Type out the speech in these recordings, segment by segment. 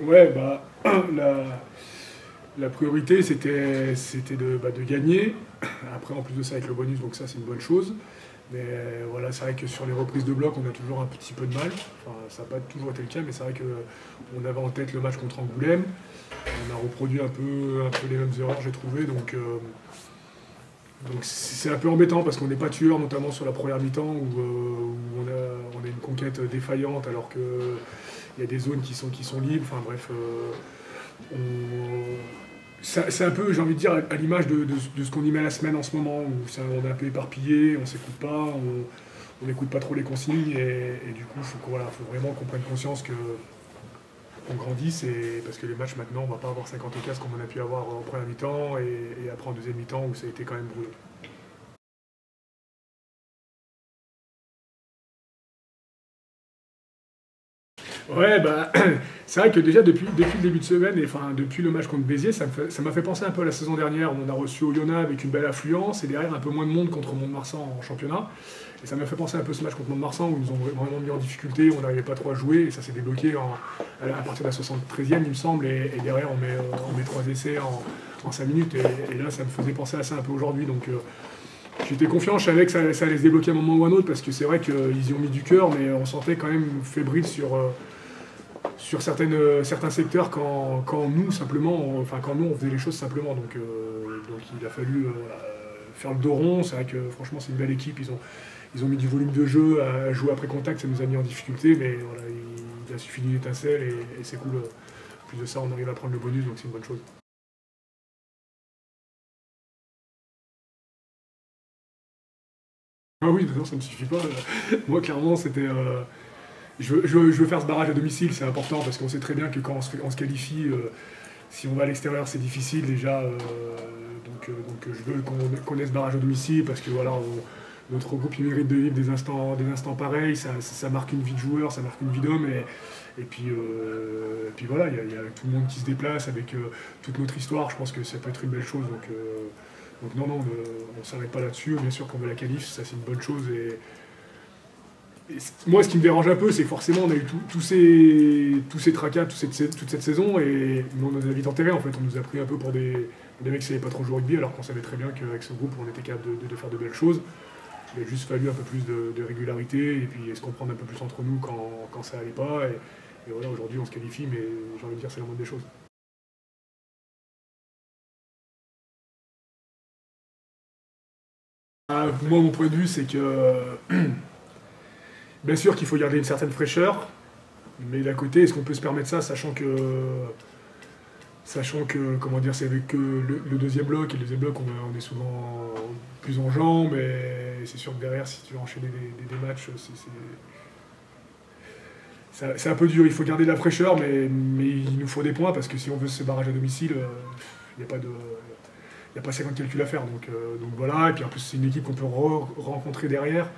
Ouais, la priorité, c'était de gagner. Après, en plus de ça, avec le bonus, donc ça, c'est une bonne chose. Mais voilà, c'est vrai que sur les reprises de bloc, on a toujours un petit peu de mal. Enfin, ça n'a pas toujours été le cas, mais c'est vrai qu'on avait en tête le match contre Angoulême. On a reproduit un peu les mêmes erreurs, j'ai trouvé. Donc c'est un peu embêtant parce qu'on n'est pas tueur, notamment sur la première mi-temps où on a une conquête défaillante alors qu'il y a des zones qui sont libres. Enfin bref, c'est un peu, j'ai envie de dire, à l'image de ce qu'on y met la semaine en ce moment, où on est un peu éparpillé, on s'écoute pas, on n'écoute pas trop les consignes, et du coup, faut vraiment qu'on prenne conscience qu'on grandisse, parce que les matchs maintenant, on va pas avoir 50 cases comme on a pu avoir en première mi-temps, et après en deuxième mi-temps, où ça a été quand même brûlé. Ouais, bah, c'est vrai que déjà depuis le début de semaine, et enfin depuis le match contre Béziers, ça m'a fait penser un peu à la saison dernière, où on a reçu Oyonnax avec une belle affluence, et derrière un peu moins de monde contre Mont-de-Marsan en championnat. Et ça m'a fait penser un peu à ce match contre Mont-de-Marsan, où ils nous ont vraiment mis en difficulté, où on n'arrivait pas trop à jouer, et ça s'est débloqué à partir de la 73e, il me semble, et derrière on met 3 essais en 5 minutes, et là ça me faisait penser à ça un peu aujourd'hui. Donc j'étais confiant, je savais que ça allait se débloquer à un moment ou à un autre, parce que c'est vrai qu'ils y ont mis du cœur, mais on sentait quand même fébrile sur certains secteurs quand nous simplement, quand nous on faisait les choses simplement. Donc il a fallu faire le dos rond. C'est vrai que franchement c'est une belle équipe. Ils ont mis du volume de jeu à jouer après contact, ça nous a mis en difficulté, mais voilà, il a suffi d'une étincelle et c'est cool. Plus de ça, on arrive à prendre le bonus, donc c'est une bonne chose. Ah oui, non, ça ne me suffit pas. Moi, clairement, c'était. Je veux faire ce barrage à domicile, c'est important parce qu'on sait très bien que quand on se qualifie, si on va à l'extérieur, c'est difficile déjà. Donc je veux qu'on ait ce barrage à domicile parce que voilà, notre groupe il mérite de vivre des instants pareils. Ça marque une vie de joueur, ça marque une vie d'homme. Et puis voilà, il y a tout le monde qui se déplace avec toute notre histoire. Je pense que ça peut être une belle chose. Donc non, non, on ne s'arrête pas là-dessus. Bien sûr qu'on veut la qualif, ça c'est une bonne chose. Moi, ce qui me dérange un peu, c'est que forcément, on a eu tous ces tracas toute cette saison, et on nous a vite enterrés. En fait, on nous a pris un peu pour des mecs qui savaient pas trop jouer au rugby, alors qu'on savait très bien qu'avec ce groupe, on était capable de faire de belles choses. Il a juste fallu un peu plus de régularité, et puis se comprendre un peu plus entre nous quand ça allait pas. Et voilà, aujourd'hui, on se qualifie, mais j'ai envie de dire, c'est la moindre des choses. Moi, mon point de vue, c'est que bien sûr qu'il faut garder une certaine fraîcheur, mais d'un côté, est-ce qu'on peut se permettre ça, sachant que, comment dire, c'est avec le deuxième bloc, et le deuxième bloc, on est souvent plus en jambes, et c'est sûr que derrière, si tu veux enchaîner des matchs, c'est un peu dur. Il faut garder de la fraîcheur, mais il nous faut des points, parce que si on veut ce barrage à domicile, il n'y a pas de. Il n'y a pas 50 calculs à faire, donc voilà. Et puis en plus, c'est une équipe qu'on peut rencontrer derrière.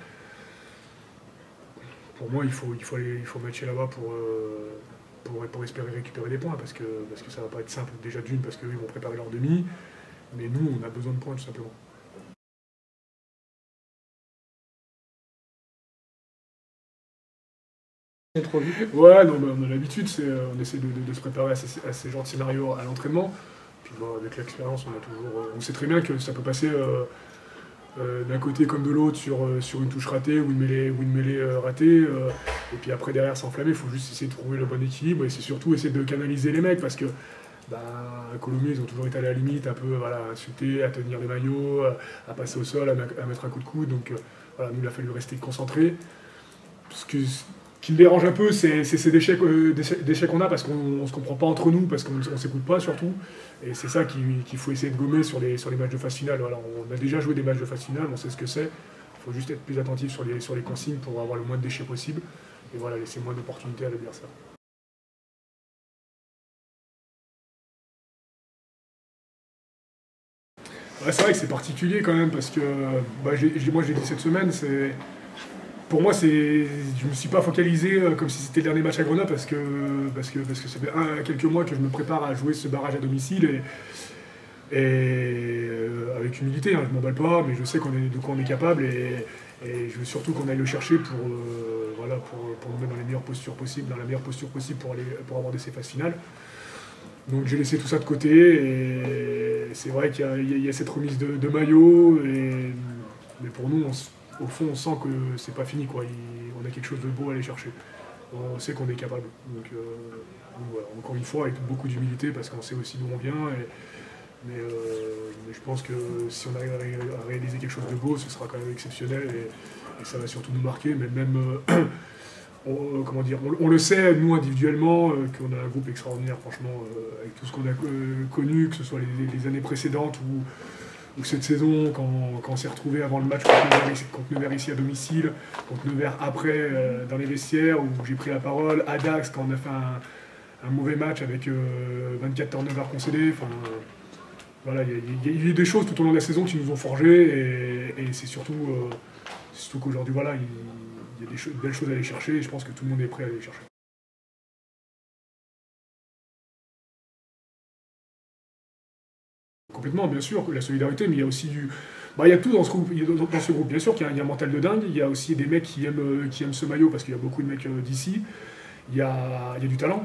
Pour moi, il faut matcher là-bas pour espérer récupérer des points, parce que ça va pas être simple déjà d'une, parce qu'eux ils vont préparer leur demi, mais nous on a besoin de points tout simplement. Trop vite. Ouais, non, mais on a l'habitude, on essaie de se préparer à ces genres de scénarios à l'entraînement. Puis bon, avec l'expérience, on sait très bien que ça peut passer d'un côté comme de l'autre sur une touche ratée ou une mêlée ratée. Et puis après derrière s'enflammer, il faut juste essayer de trouver le bon équilibre, et c'est surtout essayer de canaliser les mecs, parce que bah, à Colomiers, ils ont toujours été à la limite, un peu voilà, à insulter, à tenir les maillots, à passer au sol, à mettre un coup de coude. Donc voilà, nous il a fallu rester concentré. Ce qui me dérange un peu, c'est ces déchets qu'on a, parce qu'on ne se comprend pas entre nous, parce qu'on ne s'écoute pas surtout. Et c'est ça qu'il faut essayer de gommer sur les matchs de phase finale. Voilà, on a déjà joué des matchs de phase finale, on sait ce que c'est. Il faut juste être plus attentif sur les consignes pour avoir le moins de déchets possible. Et voilà, laisser moins d'opportunités à l'adversaire. Ouais, c'est vrai que c'est particulier quand même, parce que bah, moi j'ai dit cette semaine, pour moi, je me suis pas focalisé comme si c'était le dernier match à Grenoble, parce que ça fait quelques mois que je me prépare à jouer ce barrage à domicile, et avec humilité, hein, je m'emballe pas, mais je sais de quoi on est capable, et Et je veux surtout qu'on aille le chercher pour nous mettre dans les meilleures postures possibles, pour aborder ces phases finales. Donc j'ai laissé tout ça de côté et c'est vrai qu'il y a cette remise de maillot. Mais pour nous, au fond, on sent que c'est pas fini, quoi. On a quelque chose de beau à aller chercher. On sait qu'on est capable. Donc voilà, encore une fois, avec beaucoup d'humilité, parce qu'on sait aussi d'où on vient. Mais je pense que si on arrive à réaliser quelque chose de beau, ce sera quand même exceptionnel et ça va surtout nous marquer. Mais même, on le sait, nous individuellement, qu'on a un groupe extraordinaire, franchement, avec tout ce qu'on a connu, que ce soit les années précédentes ou cette saison, quand on s'est retrouvé avant le match contre Nevers ici à domicile, contre Nevers après dans les vestiaires, où j'ai pris la parole, à Dax, quand on a fait un mauvais match avec 24 turnovers concédés. Voilà, il y a eu des choses tout au long de la saison qui nous ont forgés et c'est surtout qu'aujourd'hui, voilà, il y a des belles choses à aller chercher et je pense que tout le monde est prêt à aller les chercher. Complètement, bien sûr, la solidarité, mais il y a aussi il y a tout dans ce groupe. Dans ce groupe, bien sûr, qu'il y a un mental de dingue. Il y a aussi des mecs qui aiment ce maillot parce qu'il y a beaucoup de mecs d'ici. Il y a du talent,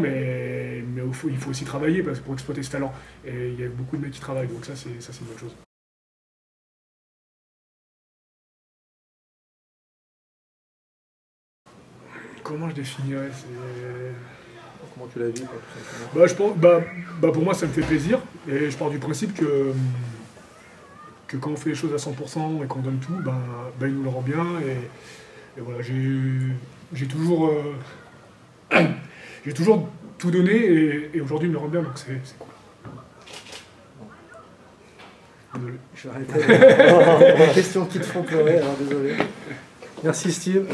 mais il faut aussi travailler pour exploiter ce talent. Et il y a beaucoup de mecs qui travaillent, donc ça c'est une bonne chose. Comment je définirais? Comment tu la vis, quoi, tout simplement? Pour moi, ça me fait plaisir. Et je pars du principe que quand on fait les choses à 100% et qu'on donne tout, il nous le rend bien. Et voilà, j'ai toujours tout donné et aujourd'hui, il me le rend bien, donc c'est cool. Désolé. Je vais arrêter. Des questions qui te font pleurer, alors désolé. Merci Steve.